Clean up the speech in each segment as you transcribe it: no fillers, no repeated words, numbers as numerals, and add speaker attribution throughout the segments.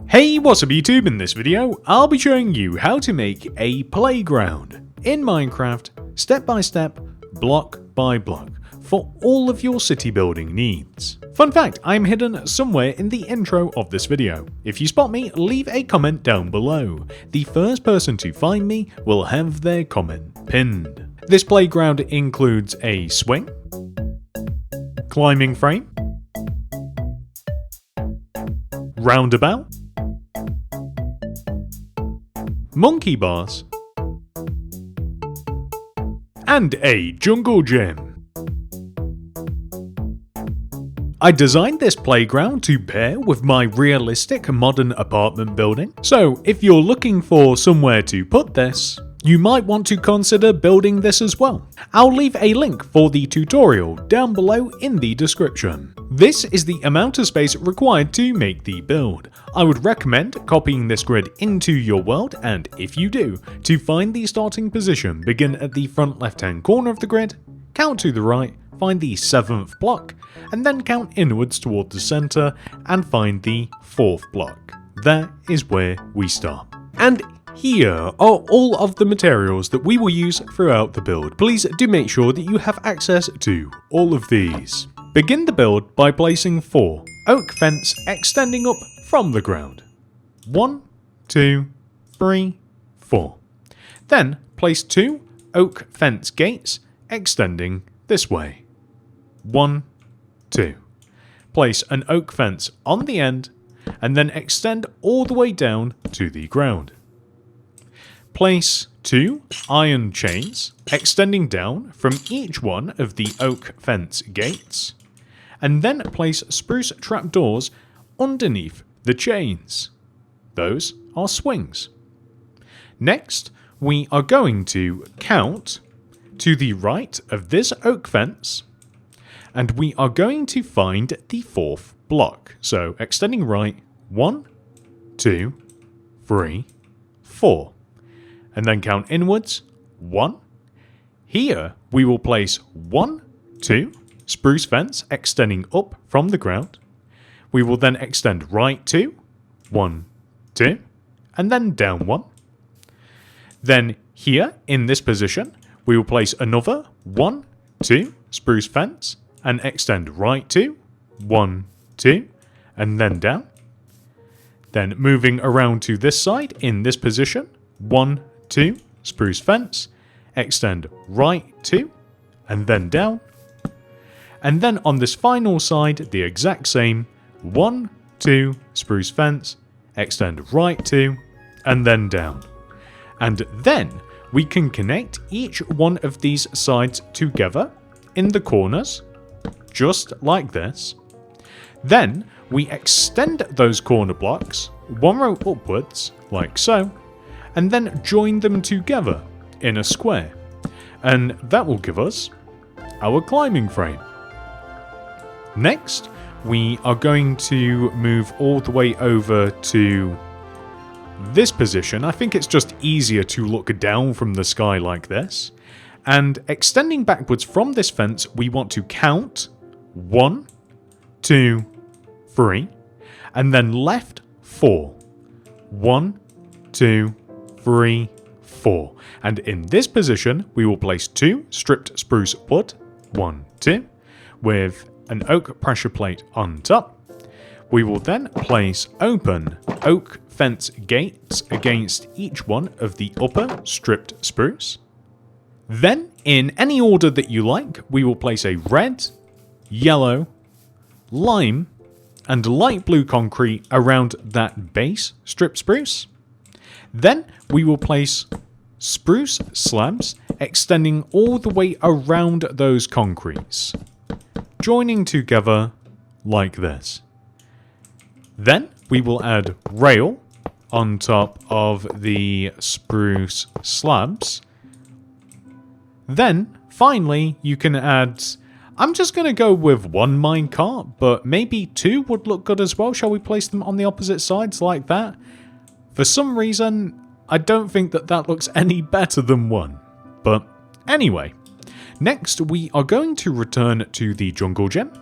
Speaker 1: Hey, what's up YouTube? In this video, I'll be showing you how to make a playground in Minecraft, step by step, block by block, for all of your city building needs. Fun fact, I'm hidden somewhere in the intro of this video. If you spot me, leave a comment down below. The first person to find me will have their comment pinned. This playground includes a swing, climbing frame, roundabout, monkey bars, and a jungle gym. I designed this playground to pair with my realistic modern apartment building, so if you're looking for somewhere to put this, you might want to consider building this as well. I'll leave a link for the tutorial down below in the description. This is the amount of space required to make the build. I would recommend copying this grid into your world, and if you do, to find the starting position, begin at the front left hand corner of the grid, count to the right, find the 7th block, and then count inwards toward the center and find the 4th block. That is where we start. And here are all of the materials that we will use throughout the build. Please do make sure that you have access to all of these. Begin the build by placing 4 oak fence extending up from the ground. 1, 2, 3, 4. Then place 2 oak fence gates extending this way. 1, 2. Place an oak fence on the end and then extend all the way down to the ground. Place 2 iron chains extending down from each one of the oak fence gates, and then place spruce trapdoors underneath the chains. Those are swings. Next, we are going to count to the right of this oak fence, and we are going to find the 4th block. So extending right, 1, 2, 3, 4. And then count inwards, 1. Here we will place 1, 2 spruce fence extending up from the ground. We will then extend right 2, 1, 2, and then down 1. Then here in this position, we will place another 1, 2 spruce fence and extend right 2, 1, 2, and then down. Then moving around to this side in this position, 1, 2 spruce fence, extend right 2, and then down. And then on this final side, the exact same, 1, 2 spruce fence, extend right 2, and then down. And then we can connect each one of these sides together in the corners, just like this. Then we extend those corner blocks 1 row upwards, like so, and then join them together in a square. And that will give us our climbing frame. Next, we are going to move all the way over to this position. I think it's just easier to look down from the sky like this. And extending backwards from this fence, we want to count 1, 2, 3, and then left 4. 1, 2, 3, 4. And in this position, we will place 2 stripped spruce wood, 1, 2, with an oak pressure plate on top. We will then place open oak fence gates against each one of the upper stripped spruce. Then, in any order that you like, we will place a red, yellow, lime, and light blue concrete around that base stripped spruce. Then we will place spruce slabs extending all the way around those concretes, joining together like this. Then we will add rail on top of the spruce slabs. Then finally you can add, I'm just going to go with 1 minecart, but maybe 2 would look good as well. Shall we place them on the opposite sides like that? For some reason, I don't think that looks any better than 1. But anyway, next we are going to return to the jungle gym.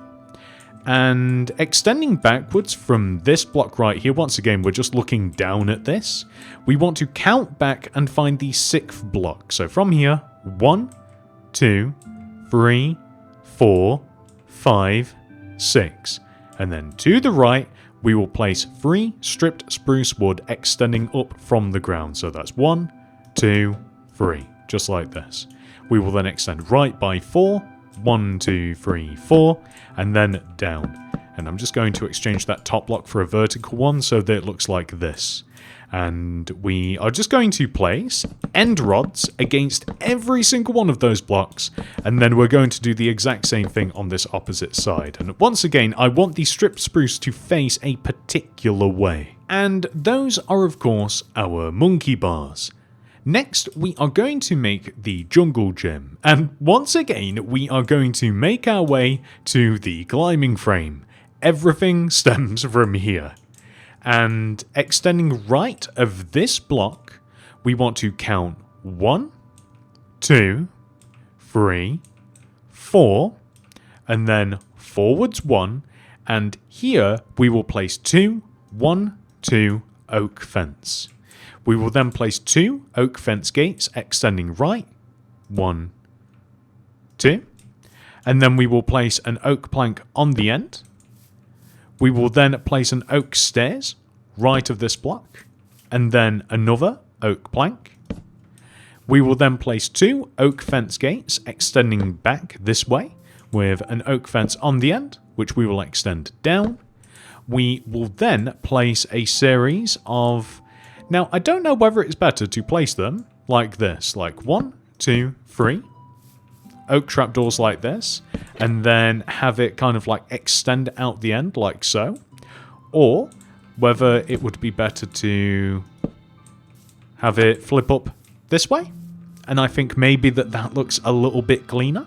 Speaker 1: And extending backwards from this block right here, once again, we're just looking down at this. We want to count back and find the 6th block. So from here, 1, 2, 3, 4, 5, 6. And then to the right, we will place 3 stripped spruce wood extending up from the ground. So that's 1, 2, 3, just like this. We will then extend right by 4, 1, 2, 3, 4, and then down. And I'm just going to exchange that top block for a vertical one so that it looks like this. And we are just going to place end rods against every single one of those blocks, and then we're going to do the exact same thing on this opposite side. And once again, I want the stripped spruce to face a particular way. And those are, of course, our monkey bars. Next, we are going to make the jungle gym, and once again, we are going to make our way to the climbing frame. Everything stems from here. And extending right of this block, we want to count 1, 2, 3, 4, and then forwards 1, and here we will place 2, 1, 2 oak fence. We will then place 2 oak fence gates extending right, 1, 2, and then we will place an oak plank on the end. We will then place an oak stairs right of this block, and then another oak plank. We will then place 2 oak fence gates extending back this way with an oak fence on the end, which we will extend down. We will then place a series of... Now, I don't know whether it's better to place them like this, like 1, 2, 3, oak trapdoors like this, and then have it kind of like extend out the end like so, or whether it would be better to have it flip up this way, and I think maybe that looks a little bit cleaner.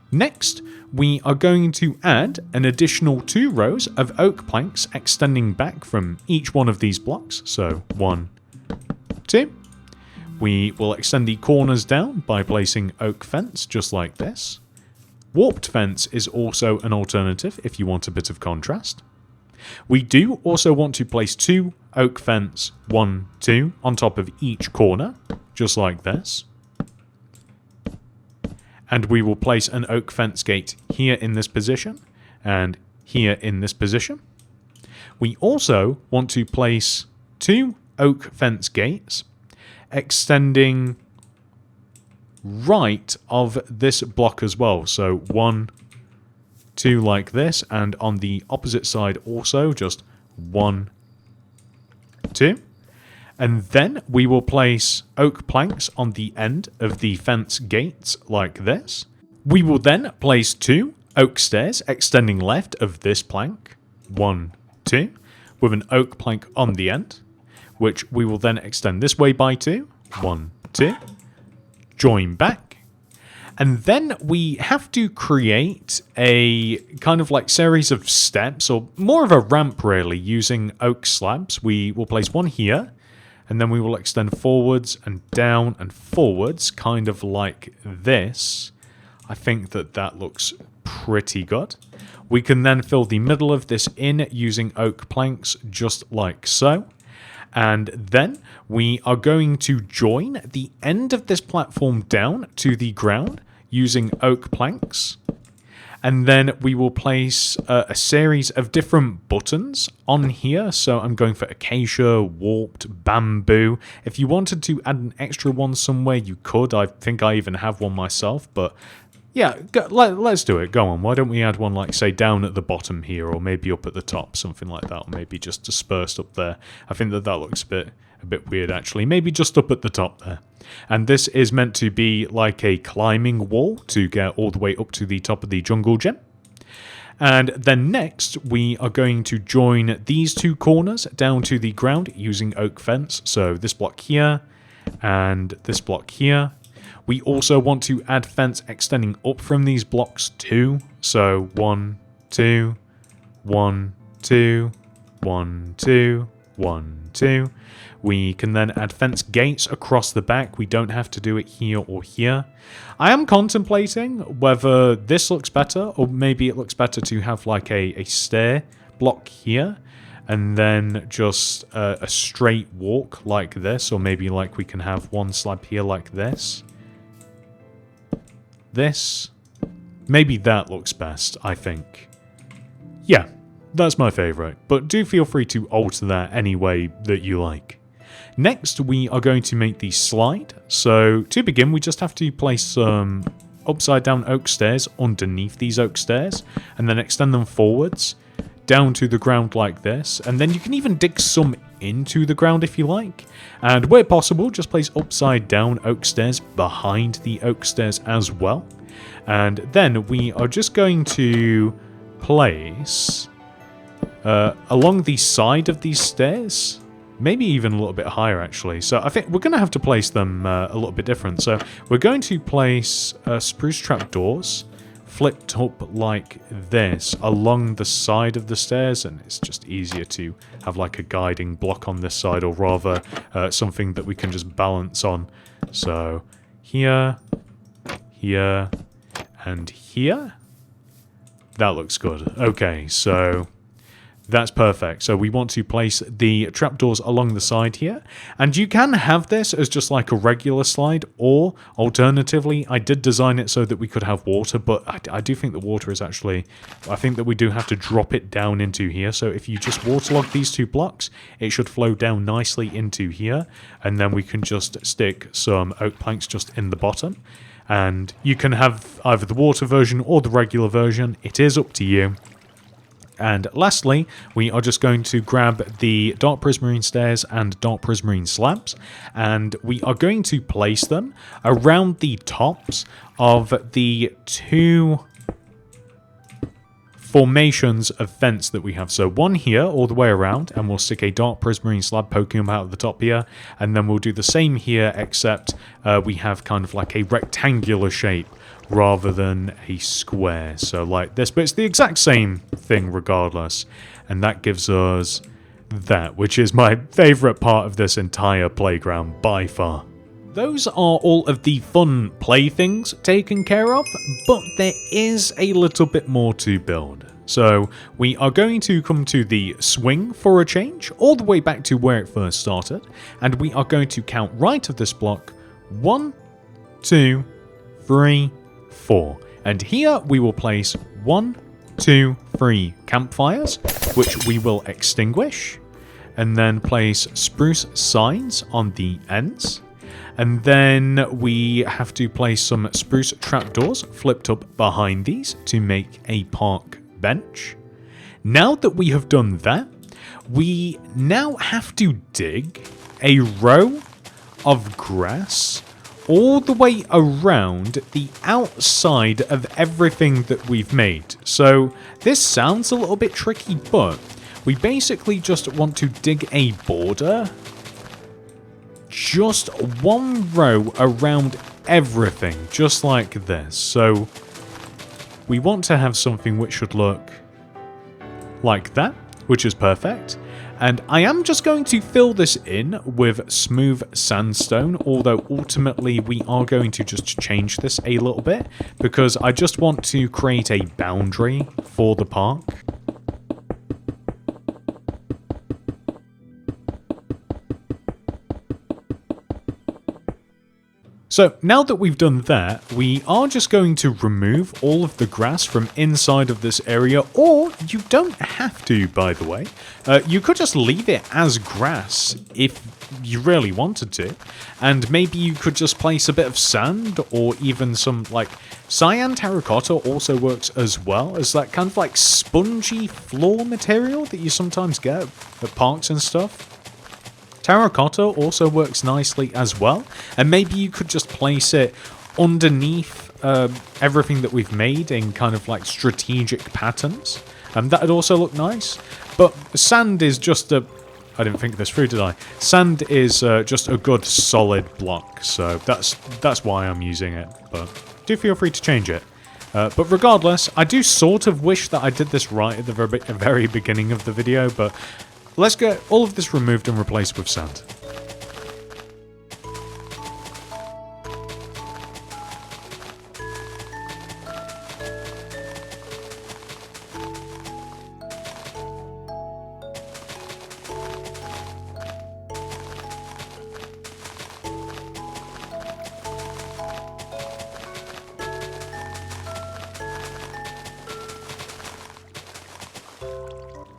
Speaker 1: Next, we are going to add an additional 2 rows of oak planks extending back from each one of these blocks. So 1, 2. We will extend the corners down by placing oak fence just like this. Warped fence is also an alternative if you want a bit of contrast. We do also want to place 2 oak fence, 1, 2, on top of each corner, just like this. And we will place an oak fence gate here in this position, and here in this position. We also want to place 2 oak fence gates extending right of this block as well. So 1, 2 like this, and on the opposite side also just 1, 2. And then we will place oak planks on the end of the fence gates like this. We will then place 2 oak stairs extending left of this plank, 1, 2, with an oak plank on the end, which we will then extend this way by 2, 1, 2, join back. And then we have to create a kind of like series of steps, or more of a ramp really, using oak slabs. We will place one here, and then we will extend forwards and down and forwards, kind of like this. I think that looks pretty good. We can then fill the middle of this in using oak planks, just like so. And then we are going to join the end of this platform down to the ground using oak planks. And then we will place a series of different buttons on here. So I'm going for acacia, warped, bamboo. If you wanted to add an extra one somewhere, you could. I think I even have one myself. But yeah, let's do it. Go on. Why don't we add one, like, say, down at the bottom here, or maybe up at the top, something like that. Or maybe just dispersed up there. I think that looks a bit weird, actually. Maybe just up at the top there. And this is meant to be like a climbing wall to get all the way up to the top of the jungle gym. And then next, we are going to join these 2 corners down to the ground using oak fence. So this block here and this block here. We also want to add fence extending up from these blocks too. So 1, 2, 1, 2, 1, 2, 1, 2. We can then add fence gates across the back. We don't have to do it here or here. I am contemplating whether this looks better, or maybe it looks better to have like a stair block here, and then just a straight walk like this, or maybe like we can have one slab here like this. This. Maybe that looks best, I think. Yeah, that's my favourite, but do feel free to alter that any way that you like. Next, we are going to make the slide. So, to begin, we just have to place some upside down oak stairs underneath these oak stairs, and then extend them forwards down to the ground like this, and then you can even dig some into the ground if you like, and where possible, just place upside down oak stairs behind the oak stairs as well. And then we are just going to place along the side of these stairs, maybe even a little bit higher actually. So I think we're going to have to place them a little bit different. So we're going to place spruce trapdoors flipped up like this along the side of the stairs, and it's just easier to have like a guiding block on this side, or rather something that we can just balance on. So here, here, and here. That looks good. Okay, so that's perfect. So we want to place the trapdoors along the side here, and you can have this as just like a regular slide, or alternatively, I did design it so that we could have water, but I do think the water is actually, I think that we do have to drop it down into here. So if you just waterlog these 2 blocks, it should flow down nicely into here, and then we can just stick some oak planks just in the bottom. And you can have either the water version or the regular version. It is up to you. And lastly, we are just going to grab the dark prismarine stairs and dark prismarine slabs, and we are going to place them around the tops of the 2 formations of fence that we have. So one here all the way around, and we'll stick a dark prismarine slab poking up out of the top here, and then we'll do the same here, except we have kind of like a rectangular shape rather than a square, so like this, but it's the exact same thing regardless, and that gives us that, which is my favourite part of this entire playground by far. Those are all of the fun playthings taken care of, but there is a little bit more to build. So we are going to come to the swing for a change, all the way back to where it first started, and we are going to count right of this block 1, 2, 3, 4. And here we will place 1, 2, 3 campfires, which we will extinguish, and then place spruce signs on the ends. And then we have to place some spruce trapdoors flipped up behind these to make a park bench. Now that we have done that, we now have to dig a row of grass all the way around the outside of everything that we've made. So this sounds a little bit tricky, but we basically just want to dig a border, just one row around everything, just like this. So we want to have something which should look like that, which is perfect. And I am just going to fill this in with smooth sandstone, although ultimately we are going to just change this a little bit, because I just want to create a boundary for the park. So now that we've done that, we are just going to remove all of the grass from inside of this area, or you don't have to, by the way. You could just leave it as grass if you really wanted to, and maybe you could just place a bit of sand or even some like cyan terracotta also works as well, as that kind of like spongy floor material that you sometimes get at parks and stuff. Terracotta also works nicely as well, and maybe you could just place it underneath everything that we've made in kind of like strategic patterns, and that'd also look nice. But sand is just a... I didn't think this through, did I? Sand is just a good solid block, so that's why I'm using it, but do feel free to change it. But regardless, I do sort of wish that I did this right at the very beginning of the video, but let's get all of this removed and replaced with sand.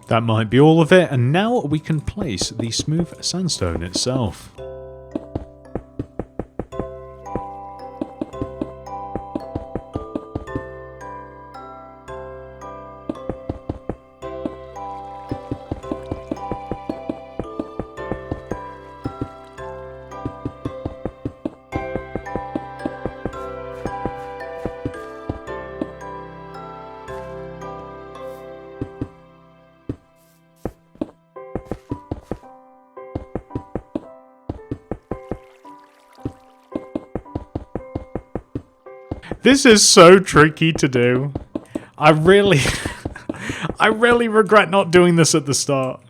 Speaker 1: That might be all of it, and now we can place the smooth sandstone itself. This is so tricky to do. I really regret not doing this at the start.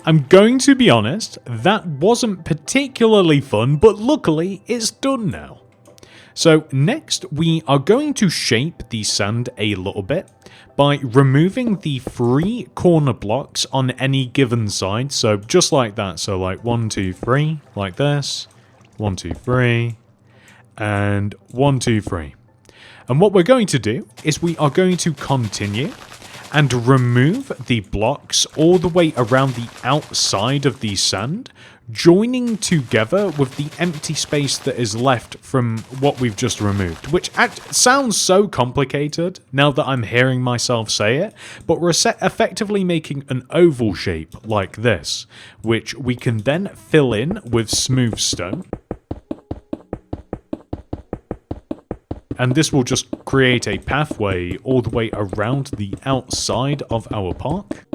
Speaker 1: I'm going to be honest, that wasn't particularly fun, but luckily it's done now. So next we are going to shape the sand a little bit by removing the 3 corner blocks on any given side. So just like that. So like 1, 2, 3, like this. 1, 2, 3, and 1, 2, 3. And what we're going to do is we are going to continue and remove the blocks all the way around the outside of the sand, joining together with the empty space that is left from what we've just removed, which sounds so complicated now that I'm hearing myself say it, but we're effectively making an oval shape like this, which we can then fill in with smooth stone. And this will just create a pathway all the way around the outside of our park.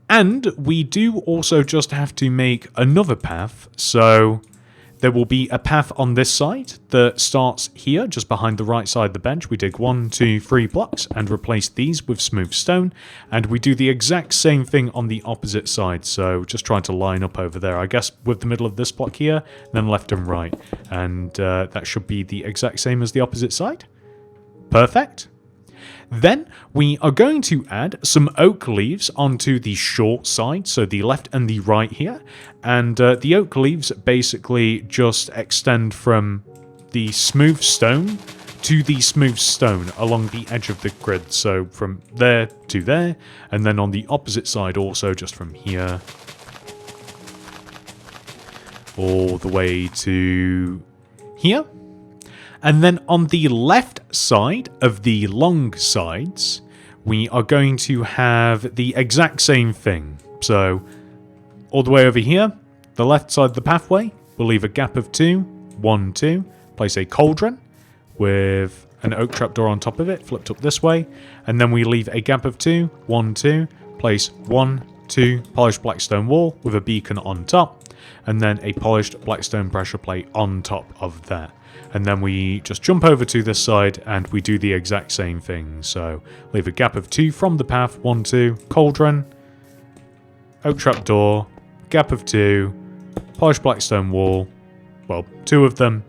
Speaker 1: And we do also just have to make another path, so there will be a path on this side that starts here, just behind the right side of the bench. We dig 1, 2, 3 blocks and replace these with smooth stone. And we do the exact same thing on the opposite side. So just trying to line up over there, I guess, with the middle of this block here, then left and right. And that should be the exact same as the opposite side. Perfect. Then we are going to add some oak leaves onto the short side, so the left and the right here. And the oak leaves basically just extend from the smooth stone to the smooth stone along the edge of the grid. So from there to there, and then on the opposite side also just from here all the way to here. And then on the left side of the long sides, we are going to have the exact same thing. So all the way over here, the left side of the pathway, we'll leave a gap of 2, 1, 2, place a cauldron with an oak trapdoor on top of it, flipped up this way, and then we leave a gap of 2, 1, 2, place 1, 2, polished black stone wall with a beacon on top, and then a polished black stone pressure plate on top of that. And then we just jump over to this side and we do the exact same thing. So leave a gap of 2 from the path, 1, 2, cauldron, oak trapdoor, gap of 2, polished black stone wall, well, 2 of them,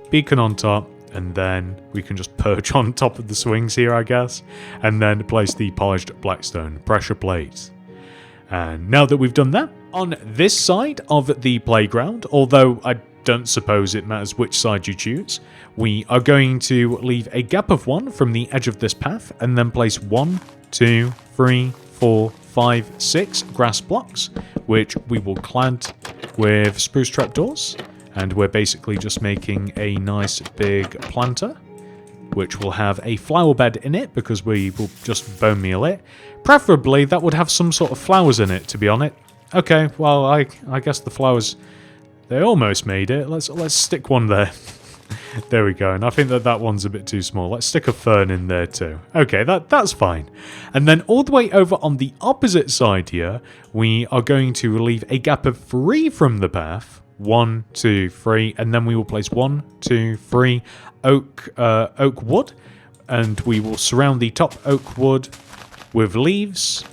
Speaker 1: beacon on top, and then we can just perch on top of the swings here, I guess, and then place the polished blackstone pressure plate. And now that we've done that, on this side of the playground, although I don't suppose it matters which side you choose, we are going to leave a gap of 1 from the edge of this path and then place 1, 2, 3, 4, 5, 6 grass blocks, which we will clad with spruce trapdoors. And we're basically just making a nice big planter, which will have a flower bed in it because we will just bone meal it. Preferably that would have some sort of flowers in it, to be honest. Okay, well, I guess the flowers, they almost made it. Let's stick one there. There we go, and I think that one's a bit too small. Let's stick a fern in there too. Okay, that's fine. And then all the way over on the opposite side here, we are going to leave a gap of 3 from the path. 1, 2, 3, and then we will place 1, 2, 3 oak wood, and we will surround the top oak wood with leaves,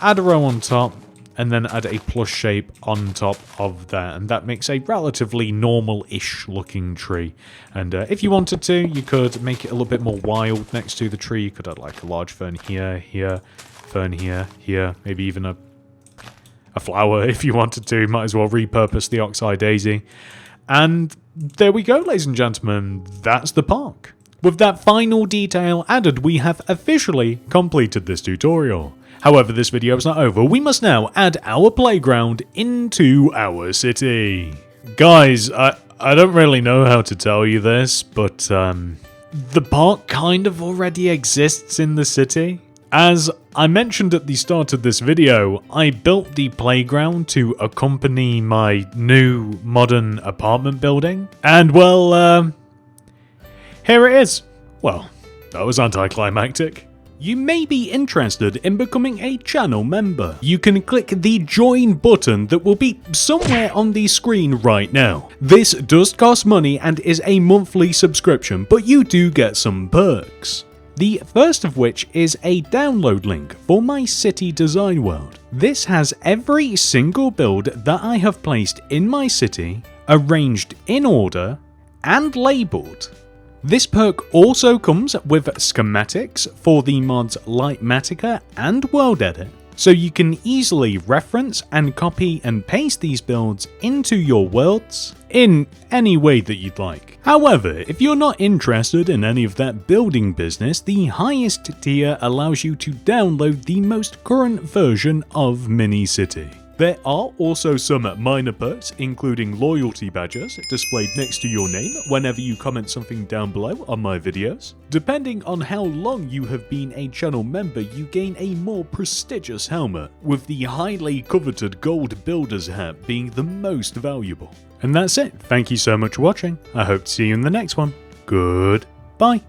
Speaker 1: add a row on top, and then add a plus shape on top of that, and that makes a relatively normal-ish looking tree. And if you wanted to, you could make it a little bit more wild next to the tree. You could add like a large fern here, fern here, maybe even a flower if you wanted to. Might as well repurpose the oxeye daisy. And there we go, ladies and gentlemen, that's the park. With that final detail added, we have officially completed this tutorial. However, this video is not over. We must now add our playground into our city. Guys, I don't really know how to tell you this, but the park kind of already exists in the city. As I mentioned at the start of this video, I built the playground to accompany my new modern apartment building. And well, here it is. Well, that was anticlimactic. You may be interested in becoming a channel member. You can click the join button that will be somewhere on the screen right now. This does cost money and is a monthly subscription, but you do get some perks. The first of which is a download link for my city design world. This has every single build that I have placed in my city, arranged in order, and labelled. This perk also comes with schematics for the mods Lightmatica and World Edit, so you can easily reference and copy and paste these builds into your worlds in any way that you'd like. However, if you're not interested in any of that building business, the highest tier allows you to download the most current version of Mini-City. There are also some minor perks, including loyalty badges displayed next to your name whenever you comment something down below on my videos. Depending on how long you have been a channel member, you gain a more prestigious helmet, with the highly coveted gold builder's hat being the most valuable. And that's it. Thank you so much for watching. I hope to see you in the next one. Goodbye.